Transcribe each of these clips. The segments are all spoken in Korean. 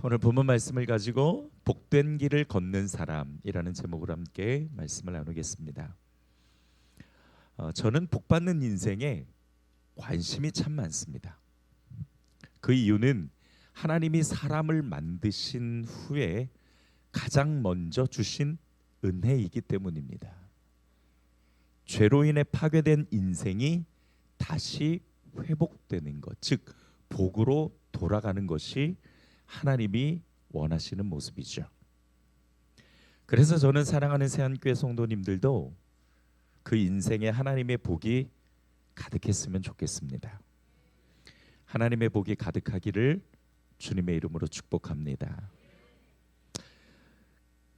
오늘 본문 말씀을 가지고 복된 길을 걷는 사람이라는 제목으로 함께 말씀을 나누겠습니다. 저는 복받는 인생에 관심이 참 많습니다. 그 이유는 하나님이 사람을 만드신 후에 가장 먼저 주신 은혜이기 때문입니다. 죄로 인해 파괴된 인생이 다시 회복되는 것, 즉 복으로 돌아가는 것이 하나님이 원하시는 모습이죠. 그래서 저는 사랑하는 새한교회 성도님들도 그 인생에 하나님의 복이 가득했으면 좋겠습니다. 하나님의 복이 가득하기를 주님의 이름으로 축복합니다.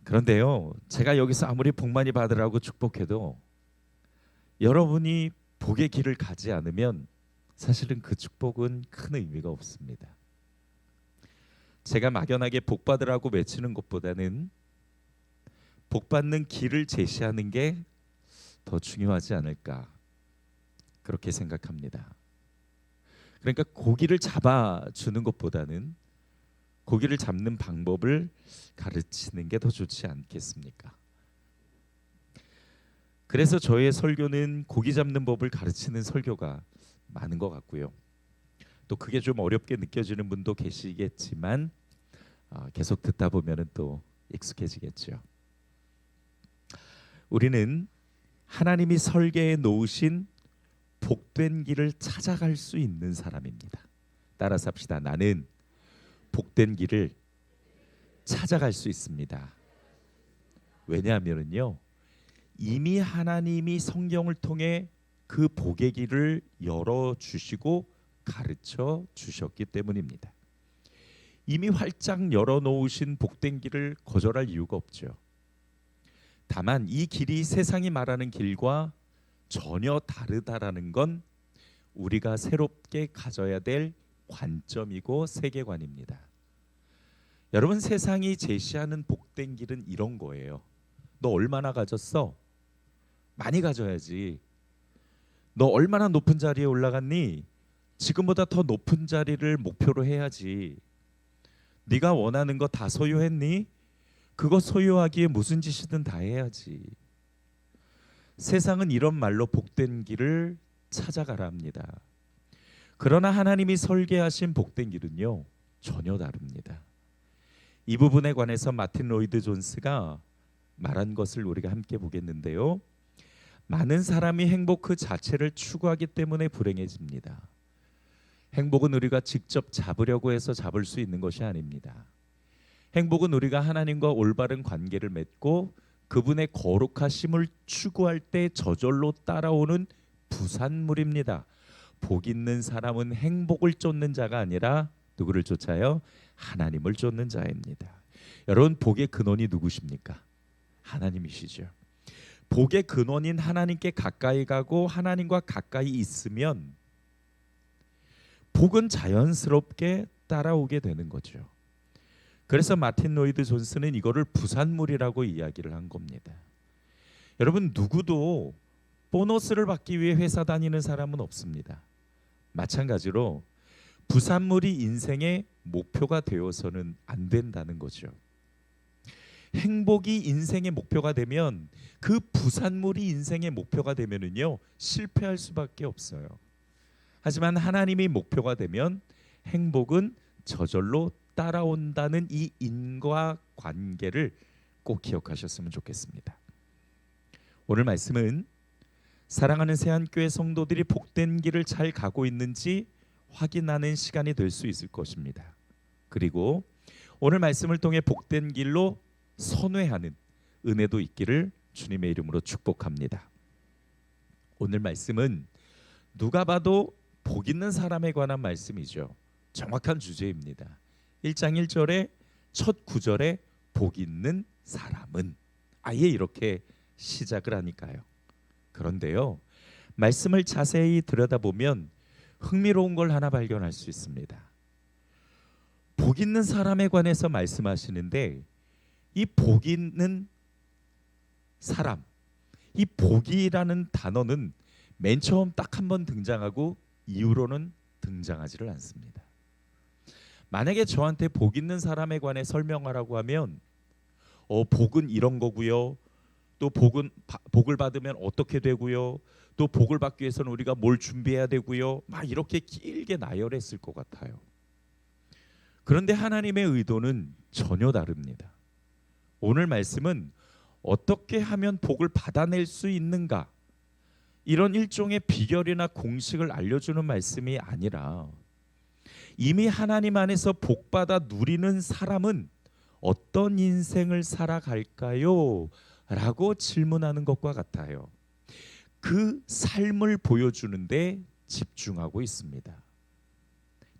그런데요, 제가 여기서 아무리 복 많이 받으라고 축복해도 여러분이 복의 길을 가지 않으면 사실은 그 축복은 큰 의미가 없습니다. 제가 막연하게 복 받으라고 외치는 것보다는 복 받는 길을 제시하는 게 더 중요하지 않을까 그렇게 생각합니다. 그러니까 고기를 잡아주는 것보다는 고기를 잡는 방법을 가르치는 게 더 좋지 않겠습니까? 그래서 저의 설교는 고기 잡는 법을 가르치는 설교가 많은 것 같고요. 또 그게 좀 어렵게 느껴지는 분도 계시겠지만 계속 듣다 보면은 또 익숙해지겠죠. 우리는 하나님이 설계해 놓으신 복된 길을 찾아갈 수 있는 사람입니다. 따라서 합시다. 나는 복된 길을 찾아갈 수 있습니다. 왜냐하면요, 이미 하나님이 성경을 통해 그 복의 길을 열어주시고 가르쳐 주셨기 때문입니다. 이미 활짝 열어놓으신 복된 길을 거절할 이유가 없죠. 다만 이 길이 세상이 말하는 길과 전혀 다르다라는 건 우리가 새롭게 가져야 될 관점이고 세계관입니다. 여러분, 세상이 제시하는 복된 길은 이런 거예요. 너 얼마나 가졌어? 많이 가져야지. 너 얼마나 높은 자리에 올라갔니? 지금보다 더 높은 자리를 목표로 해야지. 네가 원하는 거 다 소유했니? 그거 소유하기에 무슨 짓이든 다 해야지. 세상은 이런 말로 복된 길을 찾아가라 합니다. 그러나 하나님이 설계하신 복된 길은요, 전혀 다릅니다. 이 부분에 관해서 마틴 로이드 존스가 말한 것을 우리가 함께 보겠는데요. 많은 사람이 행복 그 자체를 추구하기 때문에 불행해집니다. 행복은 우리가 직접 잡으려고 해서 잡을 수 있는 것이 아닙니다. 행복은 우리가 하나님과 올바른 관계를 맺고 그분의 거룩하심을 추구할 때 저절로 따라오는 부산물입니다. 복 있는 사람은 행복을 쫓는 자가 아니라 누구를 쫓아요? 하나님을 쫓는 자입니다. 여러분, 복의 근원이 누구십니까? 하나님이시죠. 복의 근원인 하나님께 가까이 가고 하나님과 가까이 있으면 복은 자연스럽게 따라오게 되는 거죠. 그래서 마틴 로이드 존스는 이거를 부산물이라고 이야기를 한 겁니다. 여러분, 누구도 보너스를 받기 위해 회사 다니는 사람은 없습니다. 마찬가지로 부산물이 인생의 목표가 되어서는 안 된다는 거죠. 행복이 인생의 목표가 되면 그 부산물이 인생의 목표가 되면은요, 실패할 수밖에 없어요. 하지만 하나님이 목표가 되면 행복은 저절로 따라온다는 이 인과관계를 꼭 기억하셨으면 좋겠습니다. 오늘 말씀은 사랑하는 새한교회 성도들이 복된 길을 잘 가고 있는지 확인하는 시간이 될 수 있을 것입니다. 그리고 오늘 말씀을 통해 복된 길로 선회하는 은혜도 있기를 주님의 이름으로 축복합니다. 오늘 말씀은 누가 봐도 복 있는 사람에 관한 말씀이죠. 정확한 주제입니다. 1장 1절에 첫 구절에 복 있는 사람은, 아예 이렇게 시작을 하니까요. 그런데요, 말씀을 자세히 들여다보면 흥미로운 걸 하나 발견할 수 있습니다. 복 있는 사람에 관해서 말씀하시는데 이 복 있는 사람, 이 복이라는 단어는 맨 처음 딱 한 번 등장하고 이후로는 등장하지를 않습니다. 만약에 저한테 복 있는 사람에 관해 설명하라고 하면 복은 이런 거고요. 또 복을 받으면 어떻게 되고요. 또 복을 받기 위해서는 우리가 뭘 준비해야 되고요. 막 이렇게 길게 나열했을 것 같아요. 그런데 하나님의 의도는 전혀 다릅니다. 오늘 말씀은 어떻게 하면 복을 받아낼 수 있는가, 이런 일종의 비결이나 공식을 알려주는 말씀이 아니라 이미 하나님 안에서 복받아 누리는 사람은 어떤 인생을 살아갈까요? 라고 질문하는 것과 같아요. 그 삶을 보여주는데 집중하고 있습니다.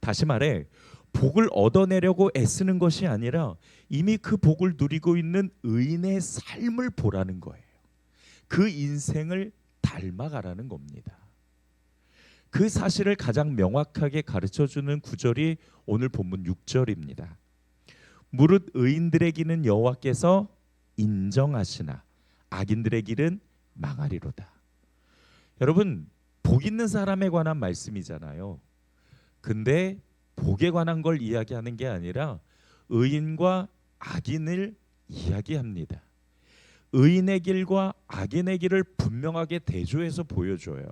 다시 말해 복을 얻어내려고 애쓰는 것이 아니라 이미 그 복을 누리고 있는 의인의 삶을 보라는 거예요. 그 인생을 닮아가라는 겁니다. 그 사실을 가장 명확하게 가르쳐주는 구절이 오늘 본문 6절입니다. 무릇 의인들의 길은 여호와께서 인정하시나 악인들의 길은 망하리로다. 여러분, 복 있는 사람에 관한 말씀이잖아요. 근데 복에 관한 걸 이야기하는 게 아니라 의인과 악인을 이야기합니다. 의인의 길과 악인의 길을 분명하게 대조해서 보여줘요.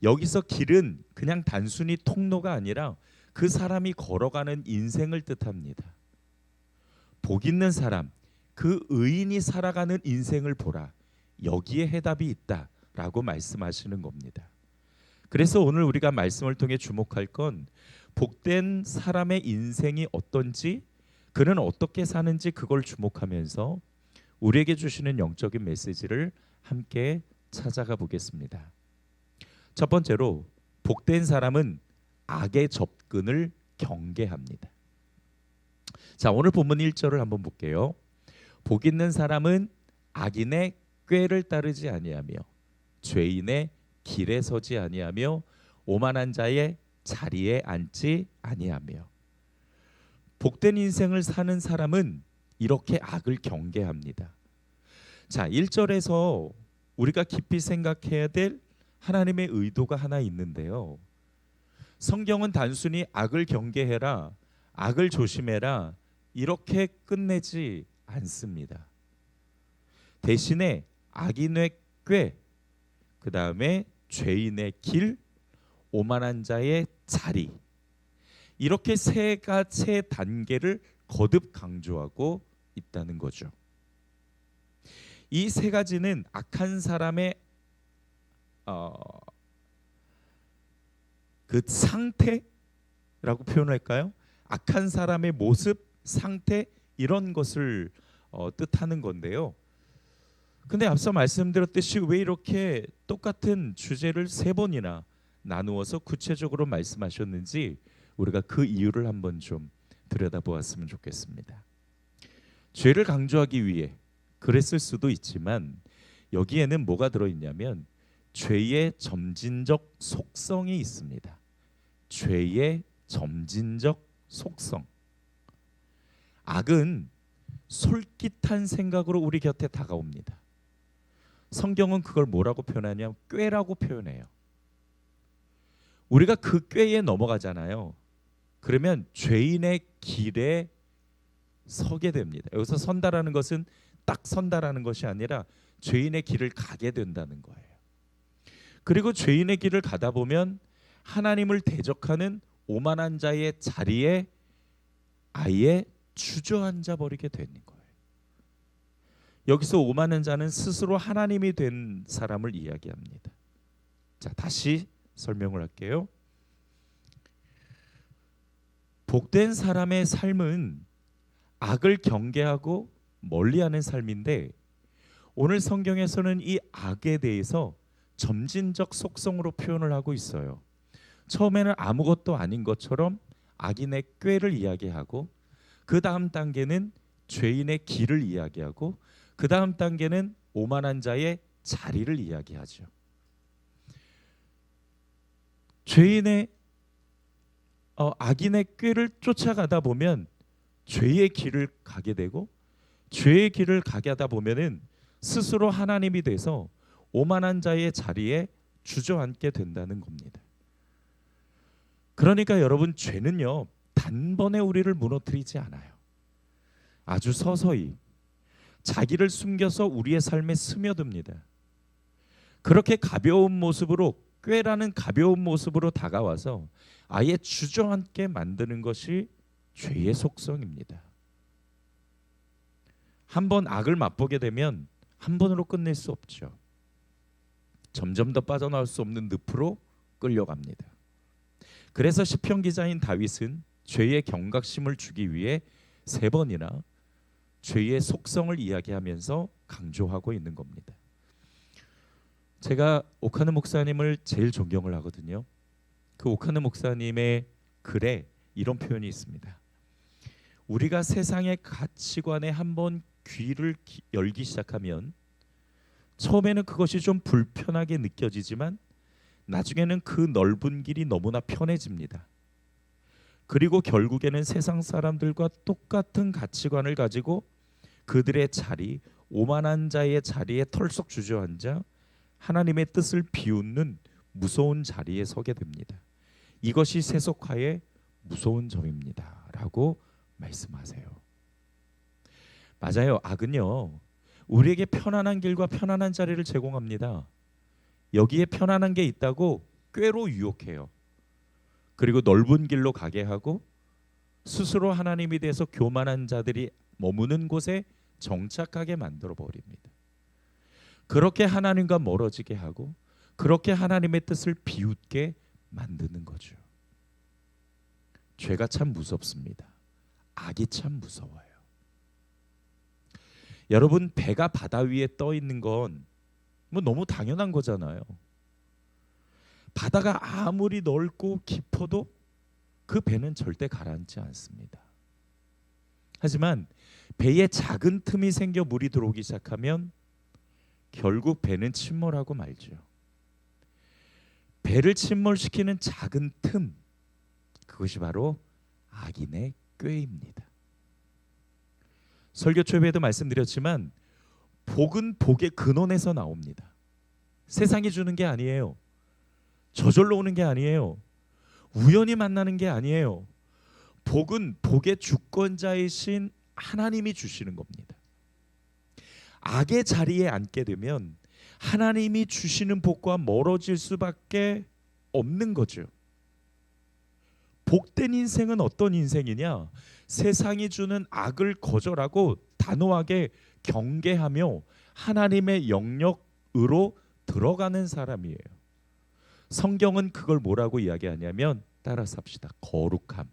여기서 길은 그냥 단순히 통로가 아니라 그 사람이 걸어가는 인생을 뜻합니다. 복 있는 사람, 그 의인이 살아가는 인생을 보라. 여기에 해답이 있다라고 말씀하시는 겁니다. 그래서 오늘 우리가 말씀을 통해 주목할 건 복된 사람의 인생이 어떤지, 그는 어떻게 사는지 그걸 주목하면서 우리에게 주시는 영적인 메시지를 함께 찾아가 보겠습니다. 첫 번째로, 복된 사람은 악의 접근을 경계합니다. 자, 오늘 본문 1절을 한번 볼게요. 복 있는 사람은 악인의 꾀를 따르지 아니하며 죄인의 길에 서지 아니하며 오만한 자의 자리에 앉지 아니하며. 복된 인생을 사는 사람은 이렇게 악을 경계합니다. 자, 1절에서 우리가 깊이 생각해야 될 하나님의 의도가 하나 있는데요. 성경은 단순히 악을 경계해라, 악을 조심해라 이렇게 끝내지 않습니다. 대신에 악인의 꾀, 그 다음에 죄인의 길, 오만한 자의 자리, 이렇게 세 단계를 거듭 강조하고 있다는 거죠. 이 세 가지는 악한 사람의 그 상태라고 표현할까요? 악한 사람의 모습, 상태, 이런 것을 뜻하는 건데요. 근데 앞서 말씀드렸듯이 왜 이렇게 똑같은 주제를 세 번이나 나누어서 구체적으로 말씀하셨는지 우리가 그 이유를 한번 좀 들여다보았으면 좋겠습니다. 죄를 강조하기 위해 그랬을 수도 있지만 여기에는 뭐가 들어있냐면 죄의 점진적 속성이 있습니다. 죄의 점진적 속성. 악은 솔깃한 생각으로 우리 곁에 다가옵니다. 성경은 그걸 뭐라고 표현하냐면 꾀라고 표현해요. 우리가 그 꾀에 넘어가잖아요. 그러면 죄인의 길에 서게 됩니다. 여기서 선다라는 것은 딱 선다라는 것이 아니라 죄인의 길을 가게 된다는 거예요. 그리고 죄인의 길을 가다 보면 하나님을 대적하는 오만한 자의 자리에 아예 주저앉아 버리게 되는 거예요. 여기서 오만한 자는 스스로 하나님이 된 사람을 이야기합니다. 자, 다시 설명을 할게요. 복된 사람의 삶은 악을 경계하고 멀리하는 삶인데 오늘 성경에서는 이 악에 대해서 점진적 속성으로 표현을 하고 있어요. 처음에는 아무것도 아닌 것처럼 악인의 꾀를 이야기하고 그 다음 단계는 죄인의 길을 이야기하고 그 다음 단계는 오만한 자의 자리를 이야기하죠. 죄인의 악인의 꾀를 쫓아가다 보면 죄의 길을 가게 되고 죄의 길을 가게 하다 보면은 스스로 하나님이 돼서 오만한 자의 자리에 주저앉게 된다는 겁니다. 그러니까 여러분, 죄는요 단번에 우리를 무너뜨리지 않아요. 아주 서서히 자기를 숨겨서 우리의 삶에 스며듭니다. 그렇게 가벼운 모습으로, 꾀라는 가벼운 모습으로 다가와서 아예 주저앉게 만드는 것이 죄의 속성입니다. 한번 악을 맛보게 되면 한 번으로 끝낼 수 없죠. 점점 더 빠져나올 수 없는 늪으로 끌려갑니다. 그래서 시편 기자인 다윗은 죄의 경각심을 주기 위해 3번이나 죄의 속성을 이야기하면서 강조하고 있는 겁니다. 제가 오카느 목사님을 제일 존경을 하거든요. 그 오카느 목사님의 글에 이런 표현이 있습니다. 우리가 세상의 가치관에 한번 귀를 열기 시작하면 처음에는 그것이 좀 불편하게 느껴지지만 나중에는 그 넓은 길이 너무나 편해집니다. 그리고 결국에는 세상 사람들과 똑같은 가치관을 가지고 그들의 자리, 오만한 자의 자리에 털썩 주저앉아 하나님의 뜻을 비웃는 무서운 자리에 서게 됩니다. 이것이 세속화의 무서운 점입니다. 라고 말씀하세요. 맞아요. 악은요, 우리에게 편안한 길과 편안한 자리를 제공합니다. 여기에 편안한 게 있다고 꾀로 유혹해요. 그리고 넓은 길로 가게 하고 스스로 하나님에 대해서 교만한 자들이 머무는 곳에 정착하게 만들어 버립니다. 그렇게 하나님과 멀어지게 하고 그렇게 하나님의 뜻을 비웃게 만드는 거죠. 죄가 참 무섭습니다. 악이 참 무서워요. 여러분, 배가 바다 위에 떠 있는 건 뭐 너무 당연한 거잖아요. 바다가 아무리 넓고 깊어도 그 배는 절대 가라앉지 않습니다. 하지만 배에 작은 틈이 생겨 물이 들어오기 시작하면 결국 배는 침몰하고 말죠. 배를 침몰시키는 작은 틈, 그것이 바로 악인의 꾀입니다. 설교 초에도 말씀드렸지만 복은 복의 근원에서 나옵니다. 세상이 주는 게 아니에요. 저절로 오는 게 아니에요. 우연히 만나는 게 아니에요. 복은 복의 주권자이신 하나님이 주시는 겁니다. 악의 자리에 앉게 되면 하나님이 주시는 복과 멀어질 수밖에 없는 거죠. 복된 인생은 어떤 인생이냐? 세상이 주는 악을 거절하고 단호하게 경계하며 하나님의 영역으로 들어가는 사람이에요. 성경은 그걸 뭐라고 이야기하냐면, 따라서 합시다. 거룩함.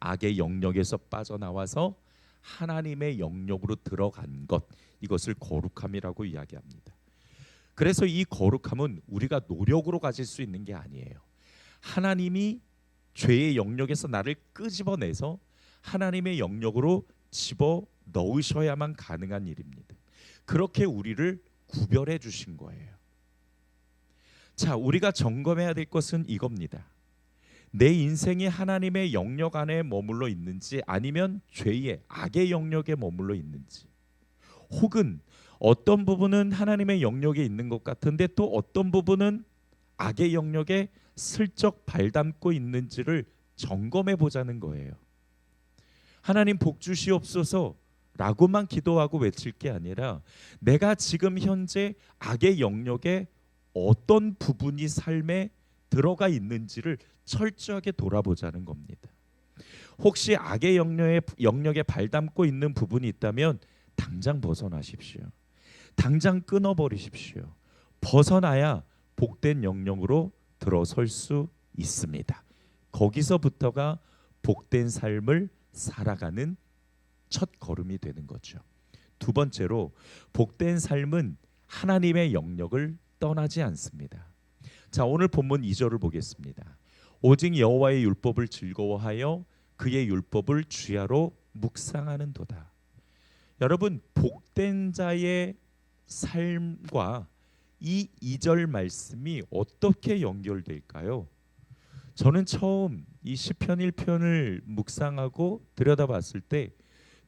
악의 영역에서 빠져나와서 하나님의 영역으로 들어간 것, 이것을 거룩함이라고 이야기합니다. 그래서 이 거룩함은 우리가 노력으로 가질 수 있는 게 아니에요. 하나님이 죄의 영역에서 나를 끄집어내서 하나님의 영역으로 집어 넣으셔야만 가능한 일입니다. 그렇게 우리를 구별해 주신 거예요. 자, 우리가 점검해야 될 것은 이겁니다. 내 인생이 하나님의 영역 안에 머물러 있는지 아니면 죄의 악의 영역에 머물러 있는지, 혹은 어떤 부분은 하나님의 영역에 있는 것 같은데 또 어떤 부분은 악의 영역에 슬쩍 발담고 있는지를 점검해 보자는 거예요. 하나님 복 주시옵소서 라고만 기도하고 외칠 게 아니라 내가 지금 현재 악의 영역에 어떤 부분이 삶에 들어가 있는지를 철저하게 돌아보자는 겁니다. 혹시 악의 영역에 발담고 있는 부분이 있다면 당장 벗어나십시오. 당장 끊어버리십시오. 벗어나야 복된 영역으로 들어설 수 있습니다. 거기서부터가 복된 삶을 살아가는 첫 걸음이 되는 거죠. 두 번째로, 복된 삶은 하나님의 영역을 떠나지 않습니다. 자, 오늘 본문 2절을 보겠습니다. 오직 여호와의 율법을 즐거워하여 그의 율법을 주야로 묵상하는 도다. 여러분, 복된 자의 삶과 이 2절 말씀이 어떻게 연결될까요? 저는 처음 이 시편 1편을 묵상하고 들여다봤을 때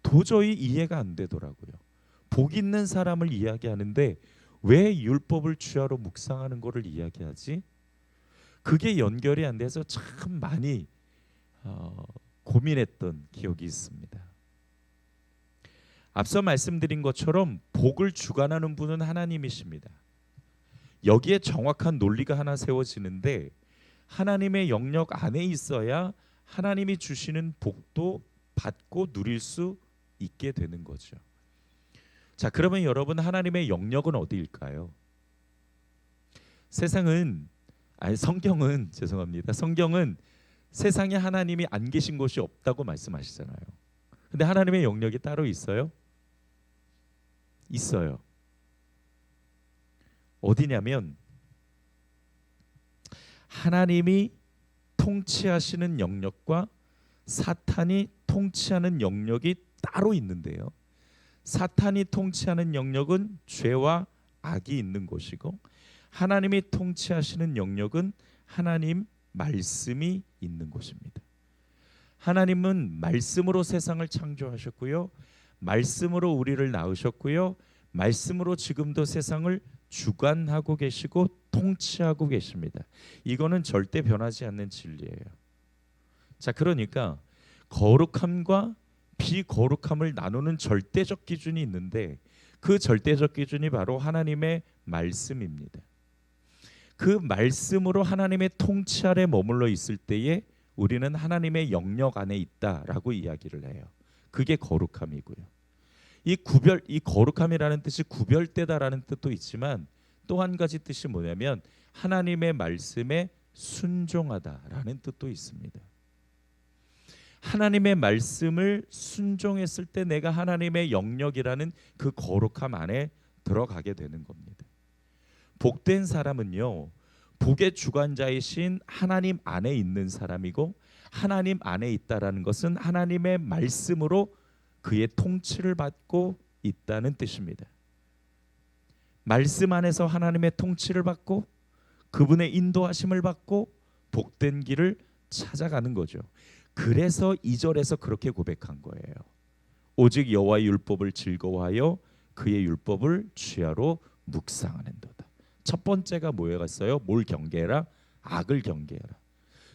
도저히 이해가 안 되더라고요. 복 있는 사람을 이야기하는데 왜 율법을 주야로 묵상하는 것을 이야기하지? 그게 연결이 안 돼서 참 많이 고민했던 기억이 있습니다. 앞서 말씀드린 것처럼 복을 주관하는 분은 하나님이십니다. 여기에 정확한 논리가 하나 세워지는데 하나님의 영역 안에 있어야 하나님이 주시는 복도 받고 누릴 수 있게 되는 거죠. 자, 그러면 여러분 하나님의 영역은 어디일까요? 성경은 죄송합니다. 성경은 세상에 하나님이 안 계신 곳이 없다고 말씀하시잖아요. 근데 하나님의 영역이 따로 있어요? 있어요. 어디냐면 하나님이 통치하시는 영역과 사탄이 통치하는 영역이 따로 있는데요. 사탄이 통치하는 영역은 죄와 악이 있는 곳이고 하나님이 통치하시는 영역은 하나님 말씀이 있는 곳입니다. 하나님은 말씀으로 세상을 창조하셨고요. 말씀으로 우리를 낳으셨고요. 말씀으로 지금도 세상을 주관하고 계시고 통치하고 계십니다. 이거는 절대 변하지 않는 진리예요. 자, 그러니까 거룩함과 비거룩함을 나누는 절대적 기준이 있는데 그 절대적 기준이 바로 하나님의 말씀입니다. 그 말씀으로 하나님의 통치 아래 머물러 있을 때에 우리는 하나님의 영역 안에 있다라고 이야기를 해요. 그게 거룩함이고요. 이 거룩함이라는 뜻이 구별되다라는 뜻도 있지만 또 한 가지 뜻이 뭐냐면 하나님의 말씀에 순종하다라는 뜻도 있습니다. 하나님의 말씀을 순종했을 때 내가 하나님의 영역이라는 그 거룩함 안에 들어가게 되는 겁니다. 복된 사람은요, 복의 주관자이신 하나님 안에 있는 사람이고 하나님 안에 있다라는 것은 하나님의 말씀으로 그의 통치를 받고 있다는 뜻입니다. 말씀 안에서 하나님의 통치를 받고 그분의 인도하심을 받고 복된 길을 찾아가는 거죠. 그래서 2절에서 그렇게 고백한 거예요. 오직 여호와의 율법을 즐거워하여 그의 율법을 주야로 묵상하는도다. 첫 번째가 뭐였어요? 뭘 경계해라? 악을 경계해라.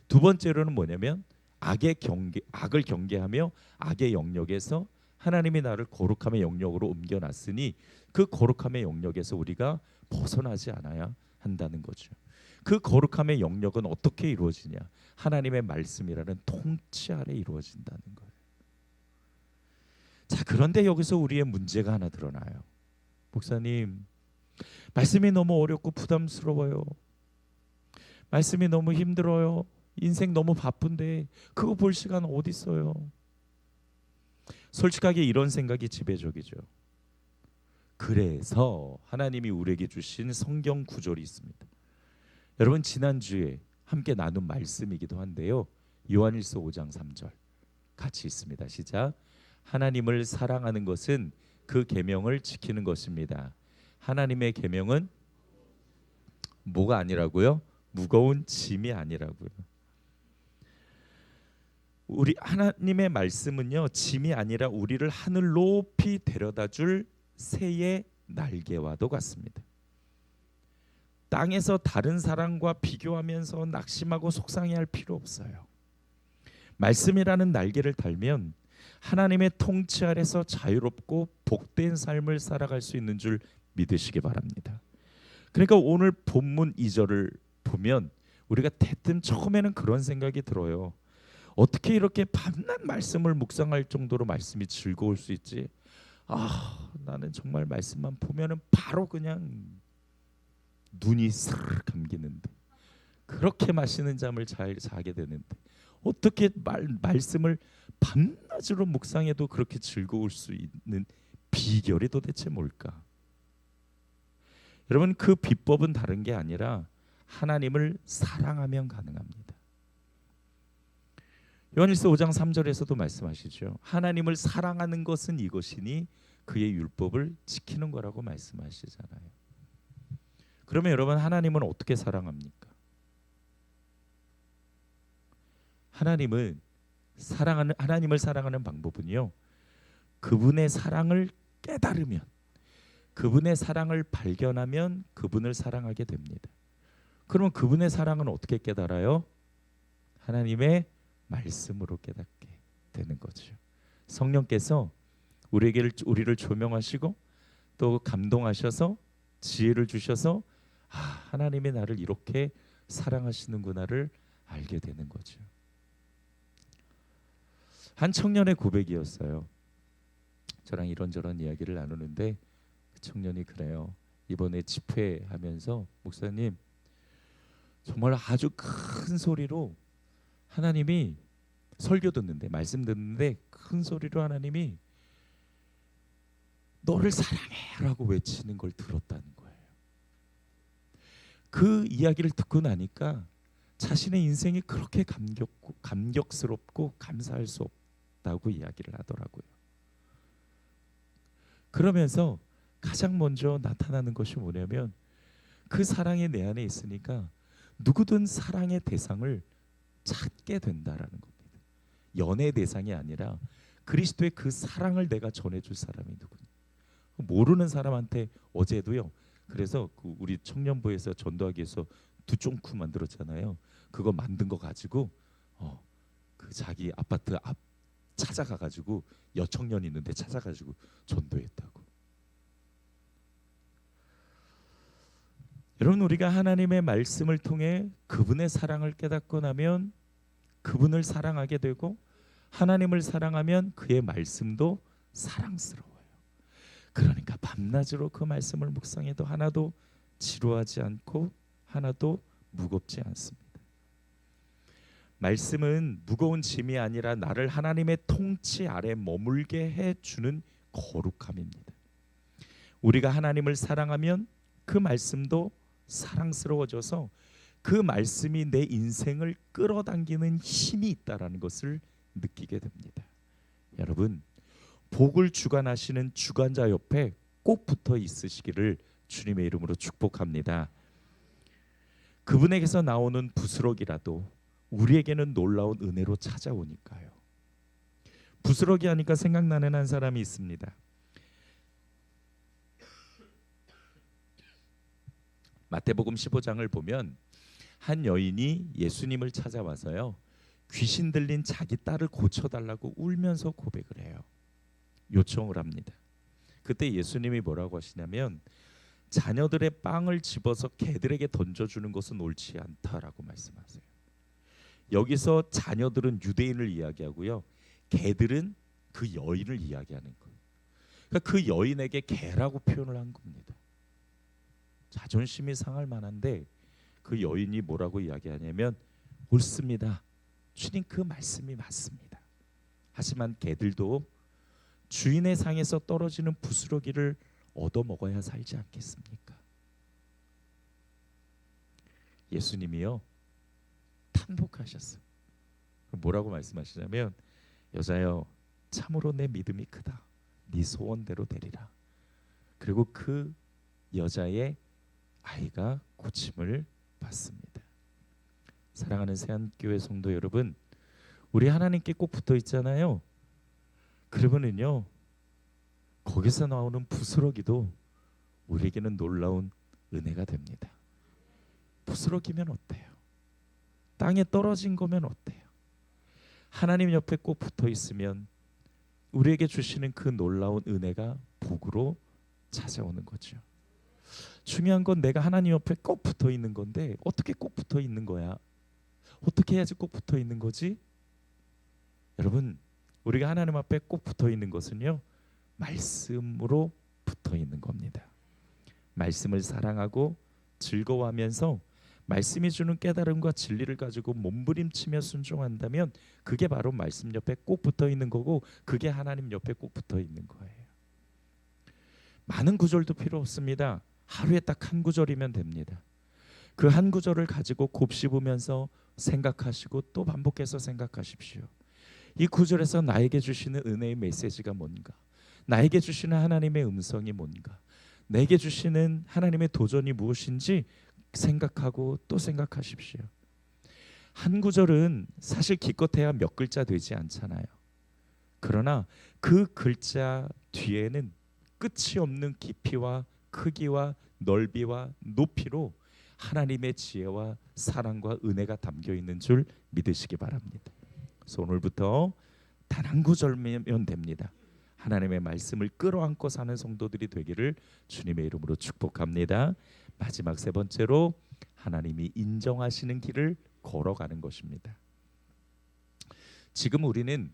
두 번째로는 뭐냐면 악을 경계하며 악의 영역에서 하나님이 나를 거룩함의 영역으로 옮겨놨으니 그 거룩함의 영역에서 우리가 벗어나지 않아야 한다는 거죠. 그 거룩함의 영역은 어떻게 이루어지냐? 하나님의 말씀이라는 통치 아래 이루어진다는 거예요. 자, 그런데 여기서 우리의 문제가 하나 드러나요. 목사님, 말씀이 너무 어렵고 부담스러워요. 말씀이 너무 힘들어요. 인생 너무 바쁜데 그거 볼 시간 어디 있어요? 솔직하게 이런 생각이 지배적이죠. 그래서 하나님이 우리에게 주신 성경 구절이 있습니다. 여러분, 지난주에 함께 나눈 말씀이기도 한데요. 요한일서 5장 3절 같이 있습니다. 시작. 하나님을 사랑하는 것은 그 계명을 지키는 것입니다. 하나님의 계명은 뭐가 아니라고요? 무거운 짐이 아니라고요. 우리 하나님의 말씀은요, 짐이 아니라 우리를 하늘 높이 데려다줄 새의 날개와도 같습니다. 땅에서 다른 사람과 비교하면서 낙심하고 속상해할 필요 없어요. 말씀이라는 날개를 달면 하나님의 통치 아래서 자유롭고 복된 삶을 살아갈 수 있는 줄 믿으시기 바랍니다. 그러니까 오늘 본문 2절을 보면 우리가 대뜸 처음에는 그런 생각이 들어요. 어떻게 이렇게 밤낮 말씀을 묵상할 정도로 말씀이 즐거울 수 있지? 나는 정말 말씀만 보면은 바로 그냥 눈이 스르르 감기는데 그렇게 맛있는 잠을 잘 자게 되는데 어떻게 말씀을 밤낮으로 묵상해도 그렇게 즐거울 수 있는 비결이 도대체 뭘까? 여러분, 그 비법은 다른 게 아니라 하나님을 사랑하면 가능합니다. 요한일서 5장 3절에서도 말씀하시죠. 하나님을 사랑하는 것은 이것이니 그의 율법을 지키는 거라고 말씀하시잖아요. 그러면 여러분, 하나님은 어떻게 사랑합니까? 하나님을 사랑하는 방법은요, 그분의 사랑을 깨달으면, 그분의 사랑을 발견하면 그분을 사랑하게 됩니다. 그러면 그분의 사랑은 어떻게 깨달아요? 하나님의 말씀으로 깨닫게 되는 거죠. 성령께서 우리를 조명하시고 또 감동하셔서 지혜를 주셔서 하나님이 나를 이렇게 사랑하시는구나를 알게 되는 거죠. 한 청년의 고백이었어요. 저랑 이런저런 이야기를 나누는데 그 청년이 그래요. 이번에 집회하면서 목사님 정말 아주 큰 소리로 하나님이 설교 듣는데 말씀 듣는데 큰 소리로 하나님이 너를 사랑해라고 외치는 걸 들었다는 거예요. 그 이야기를 듣고 나니까 자신의 인생이 그렇게 감격스럽고 감사할 수 없다고 이야기를 하더라고요. 그러면서 가장 먼저 나타나는 것이 뭐냐면 그 사랑이 내 안에 있으니까 누구든 사랑의 대상을 찾게 된다라는 겁니다. 연애 대상이 아니라 그리스도의 그 사랑을 내가 전해줄 사람이 누구냐. 모르는 사람한테 어제도요. 그래서 그 우리 청년부에서 전도하기 위해서 두쫑쿠 만들었잖아요. 그거 만든 거 가지고 그 자기 아파트 앞 찾아가가지고 여청년 있는데 찾아가지고 전도했다고. 여러분 우리가 하나님의 말씀을 통해 그분의 사랑을 깨닫고 나면 그분을 사랑하게 되고 하나님을 사랑하면 그의 말씀도 사랑스러워요. 그러니까 밤낮으로 그 말씀을 묵상해도 하나도 지루하지 않고 하나도 무겁지 않습니다. 말씀은 무거운 짐이 아니라 나를 하나님의 통치 아래 머물게 해주는 거룩함입니다. 우리가 하나님을 사랑하면 그 말씀도 사랑스러워져서 그 말씀이 내 인생을 끌어당기는 힘이 있다라는 것을 느끼게 됩니다. 여러분 복을 주관하시는 주관자 옆에 꼭 붙어 있으시기를 주님의 이름으로 축복합니다. 그분에게서 나오는 부스럭이라도 우리에게는 놀라운 은혜로 찾아오니까요. 부스럭이 하니까 생각나는 한 사람이 있습니다. 마태복음 15장을 보면 한 여인이 예수님을 찾아와서요. 귀신 들린 자기 딸을 고쳐달라고 울면서 고백을 해요. 요청을 합니다. 그때 예수님이 뭐라고 하시냐면 자녀들의 빵을 집어서 개들에게 던져주는 것은 옳지 않다라고 말씀하세요. 여기서 자녀들은 유대인을 이야기하고요. 개들은 그 여인을 이야기하는 거예요. 그러니까 그 여인에게 개라고 표현을 한 겁니다. 자존심이 상할 만한데 그 여인이 뭐라고 이야기하냐면 옳습니다. 주님 그 말씀이 맞습니다. 하지만 개들도 주인의 상에서 떨어지는 부스러기를 얻어먹어야 살지 않겠습니까? 예수님이요 탄복하셨어요. 뭐라고 말씀하시냐면 여자여 참으로 내 믿음이 크다. 네 소원대로 되리라. 그리고 그 여자의 아이가 고침을 받습니다. 사랑하는 새한교회 성도 여러분, 우리 하나님께 꼭 붙어 있잖아요. 그러면은요 거기서 나오는 부스러기도 우리에게는 놀라운 은혜가 됩니다. 부스러기면 어때요? 땅에 떨어진 거면 어때요? 하나님 옆에 꼭 붙어 있으면 우리에게 주시는 그 놀라운 은혜가 복으로 찾아오는 거죠. 중요한 건 내가 하나님 옆에 꼭 붙어 있는 건데 어떻게 꼭 붙어 있는 거야? 어떻게 해야지 꼭 붙어 있는 거지? 여러분 우리가 하나님 앞에 꼭 붙어 있는 것은요 말씀으로 붙어 있는 겁니다. 말씀을 사랑하고 즐거워하면서 말씀이 주는 깨달음과 진리를 가지고 몸부림치며 순종한다면 그게 바로 말씀 옆에 꼭 붙어 있는 거고 그게 하나님 옆에 꼭 붙어 있는 거예요. 많은 구절도 필요 없습니다. 하루에 딱 한 구절이면 됩니다. 그 한 구절을 가지고 곱씹으면서 생각하시고 또 반복해서 생각하십시오. 이 구절에서 나에게 주시는 은혜의 메시지가 뭔가, 나에게 주시는 하나님의 음성이 뭔가, 내게 주시는 하나님의 도전이 무엇인지 생각하고 또 생각하십시오. 한 구절은 사실 기껏해야 몇 글자 되지 않잖아요. 그러나 그 글자 뒤에는 끝이 없는 깊이와 크기와 넓이와 높이로 하나님의 지혜와 사랑과 은혜가 담겨 있는 줄 믿으시기 바랍니다. 그래서 오늘부터 단 한 구절면 됩니다. 하나님의 말씀을 끌어안고 사는 성도들이 되기를 주님의 이름으로 축복합니다. 마지막 세 번째로 하나님이 인정하시는 길을 걸어가는 것입니다. 지금 우리는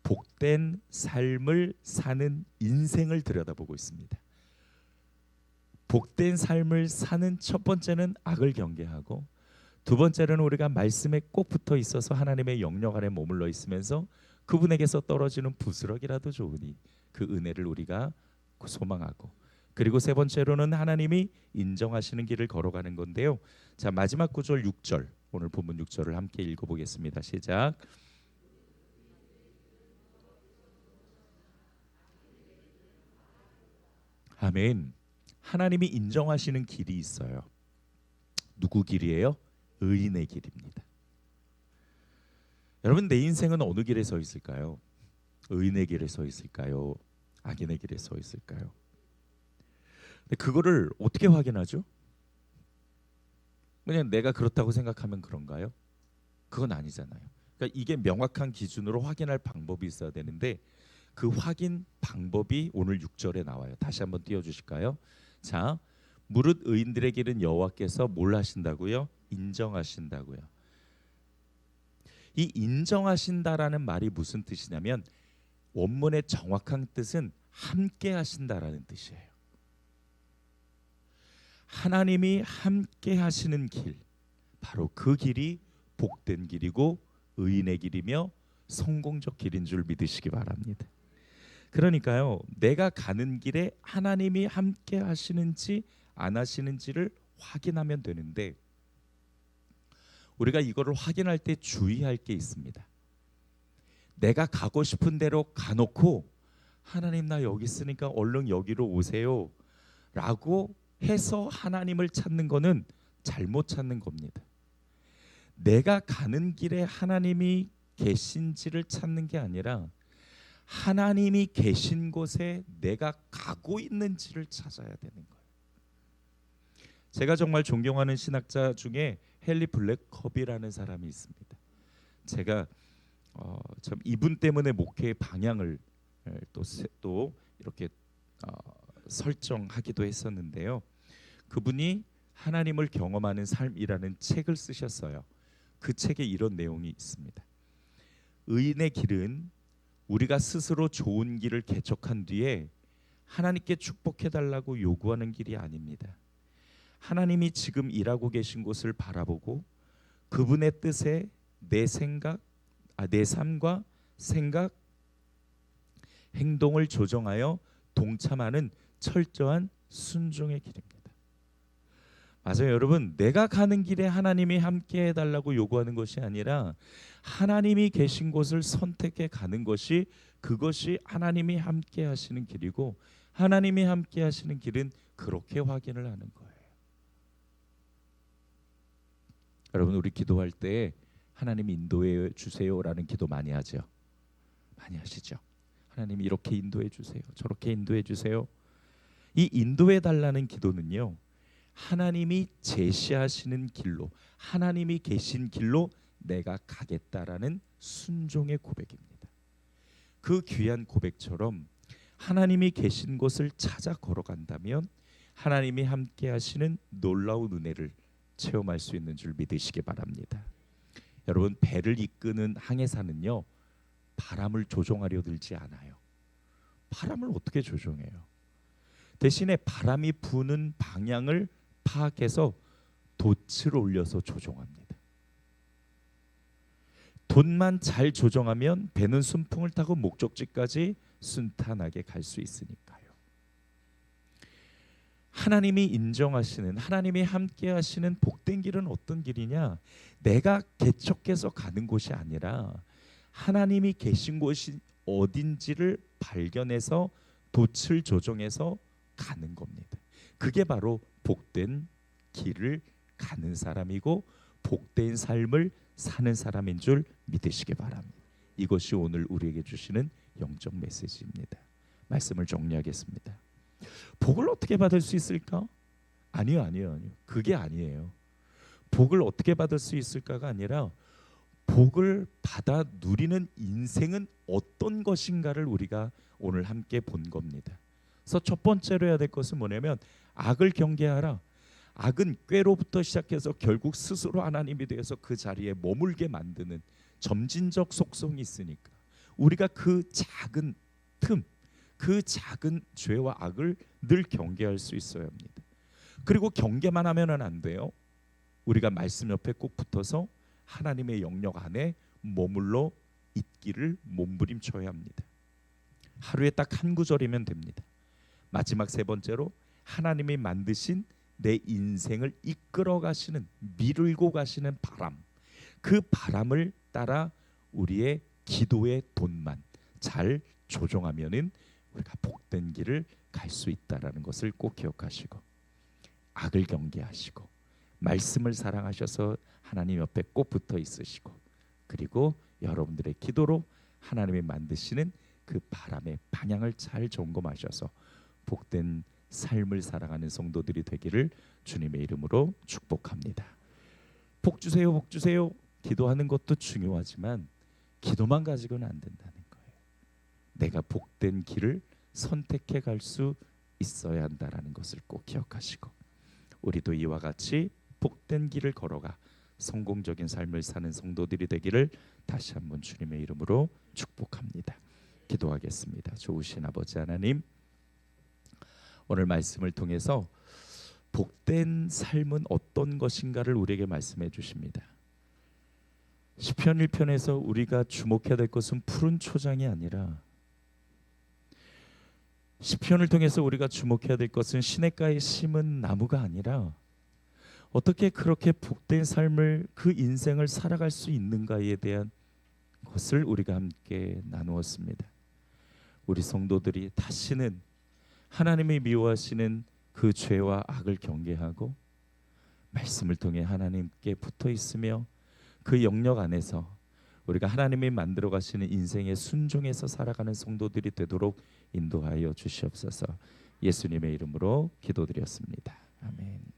복된 삶을 사는 인생을 들여다보고 있습니다. 복된 삶을 사는 첫 번째는 악을 경계하고, 두 번째는 우리가 말씀에 꼭 붙어 있어서 하나님의 영역 안에 머물러 있으면서 그분에게서 떨어지는 부스럭이라도 좋으니 그 은혜를 우리가 소망하고, 그리고 세 번째로는 하나님이 인정하시는 길을 걸어가는 건데요. 자, 마지막 구절 6절, 오늘 본문 6절을 함께 읽어보겠습니다. 시작. 아멘. 하나님이 인정하시는 길이 있어요. 누구 길이에요? 의인의 길입니다. 여러분, 내 인생은 어느 길에 서 있을까요? 의인의 길에 서 있을까요? 악인의 길에 서 있을까요? 근데 그거를 어떻게 확인하죠? 그냥 내가 그렇다고 생각하면 그런가요? 그건 아니잖아요. 그러니까 이게 명확한 기준으로 확인할 방법이 있어야 되는데, 그 확인 방법이 오늘 6절에 나와요. 다시 한번 띄워주실까요? 자, 무릇 의인들의 길은 여호와께서 뭘 하신다고요? 인정하신다고요. 이 인정하신다라는 말이 무슨 뜻이냐면, 원문의 정확한 뜻은 함께 하신다라는 뜻이에요. 하나님이 함께 하시는 길, 바로 그 길이 복된 길이고 의인의 길이며 성공적 길인 줄 믿으시기 바랍니다. 그러니까요, 내가 가는 길에 하나님이 함께 하시는지 안 하시는지를 확인하면 되는데, 우리가 이거를 확인할 때 주의할 게 있습니다. 내가 가고 싶은 대로 가놓고 하나님 나 여기 있으니까 얼른 여기로 오세요 라고 해서 하나님을 찾는 거는 잘못 찾는 겁니다. 내가 가는 길에 하나님이 계신지를 찾는 게 아니라 하나님이 계신 곳에 내가 가고 있는지를 찾아야 되는 거예요. 제가 정말 존경하는 신학자 중에 헨리 블랙컵이라는 사람이 있습니다. 제가 참 이분 때문에 목회의 방향을 또 이렇게 설정하기도 했었는데요. 그분이 하나님을 경험하는 삶이라는 책을 쓰셨어요. 그 책에 이런 내용이 있습니다. 의인의 길은 우리가 스스로 좋은 길을 개척한 뒤에 하나님께 축복해달라고 요구하는 길이 아닙니다. 하나님이 지금 일하고 계신 곳을 바라보고 그분의 뜻에 내 삶과 생각, 행동을 조정하여 동참하는 철저한 순종의 길입니다. 맞아요, 여러분. 내가 가는 길에 하나님이 함께 해달라고 요구하는 것이 아니라 하나님이 계신 곳을 선택해 가는 것이, 그것이 하나님이 함께 하시는 길이고, 하나님이 함께 하시는 길은 그렇게 확인을 하는 거예요. 여러분, 우리 기도할 때 하나님 인도해 주세요라는 기도 많이 하죠. 많이 하시죠. 하나님 이렇게 인도해 주세요, 저렇게 인도해 주세요. 이 인도해 달라는 기도는요, 하나님이 제시하시는 길로, 하나님이 계신 길로 내가 가겠다라는 순종의 고백입니다. 그 귀한 고백처럼 하나님이 계신 곳을 찾아 걸어간다면 하나님이 함께 하시는 놀라운 은혜를 체험할 수 있는 줄 믿으시기 바랍니다. 여러분, 배를 이끄는 항해사는요, 바람을 조종하려 들지 않아요. 바람을 어떻게 조종해요? 대신에 바람이 부는 방향을 파악해서 돛을 올려서 조종합니다. 돛만 잘 조정하면 배는 순풍을 타고 목적지까지 순탄하게 갈 수 있으니까요. 하나님이 인정하시는, 하나님이 함께 하시는 복된 길은 어떤 길이냐? 내가 개척해서 가는 곳이 아니라 하나님이 계신 곳이 어딘지를 발견해서 돛을 조정해서 가는 겁니다. 그게 바로 복된 길을 가는 사람이고 복된 삶을 사는 사람인 줄 믿으시기 바랍니다. 이것이 오늘 우리에게 주시는 영적 메시지입니다. 말씀을 정리하겠습니다. 복을 어떻게 받을 수 있을까? 아니요. 그게 아니에요. 복을 어떻게 받을 수 있을까가 아니라 복을 받아 누리는 인생은 어떤 것인가를 우리가 오늘 함께 본 겁니다. 그래서 첫 번째로 해야 될 것은 뭐냐면 악을 경계하라. 악은 꾀로부터 시작해서 결국 스스로 하나님이 되어서 그 자리에 머물게 만드는 점진적 속성이 있으니까 우리가 그 작은 틈, 그 작은 죄와 악을 늘 경계할 수 있어야 합니다. 그리고 경계만 하면은 안 돼요. 우리가 말씀 옆에 꼭 붙어서 하나님의 영역 안에 머물러 있기를 몸부림쳐야 합니다. 하루에 딱 한 구절이면 됩니다. 마지막 세 번째로 하나님이 만드신 내 인생을 이끌어 가시는, 밀고 가시는 바람, 그 바람을 따라 우리의 기도의 돈만 잘 조정하면은 우리가 복된 길을 갈 수 있다라는 것을 꼭 기억하시고, 악을 경계하시고 말씀을 사랑하셔서 하나님 옆에 꼭 붙어 있으시고, 그리고 여러분들의 기도로 하나님이 만드시는 그 바람의 방향을 잘 점검하셔서 복된 삶을 살아가는 성도들이 되기를 주님의 이름으로 축복합니다. 복 주세요, 복 주세요. 기도하는 것도 중요하지만 기도만 가지고는 안 된다는 거예요. 내가 복된 길을 선택해 갈 수 있어야 한다라는 것을 꼭 기억하시고, 우리도 이와 같이 복된 길을 걸어가 성공적인 삶을 사는 성도들이 되기를 다시 한번 주님의 이름으로 축복합니다. 기도하겠습니다. 좋으신 아버지 하나님, 오늘 말씀을 통해서 복된 삶은 어떤 것인가를 우리에게 말씀해 주십니다. 시편 1편에서 우리가 주목해야 될 것은 푸른 초장이 아니라, 시편을 통해서 우리가 주목해야 될 것은 시냇가에 심은 나무가 아니라 어떻게 그렇게 복된 삶을, 그 인생을 살아갈 수 있는가에 대한 것을 우리가 함께 나누었습니다. 우리 성도들이 다시는 하나님이 미워하시는 그 죄와 악을 경계하고 말씀을 통해 하나님께 붙어 있으며 그 영역 안에서 우리가 하나님이 만들어 가시는 인생의 순종에서 살아가는 성도들이 되도록 인도하여 주시옵소서. 예수님의 이름으로 기도드렸습니다. 아멘.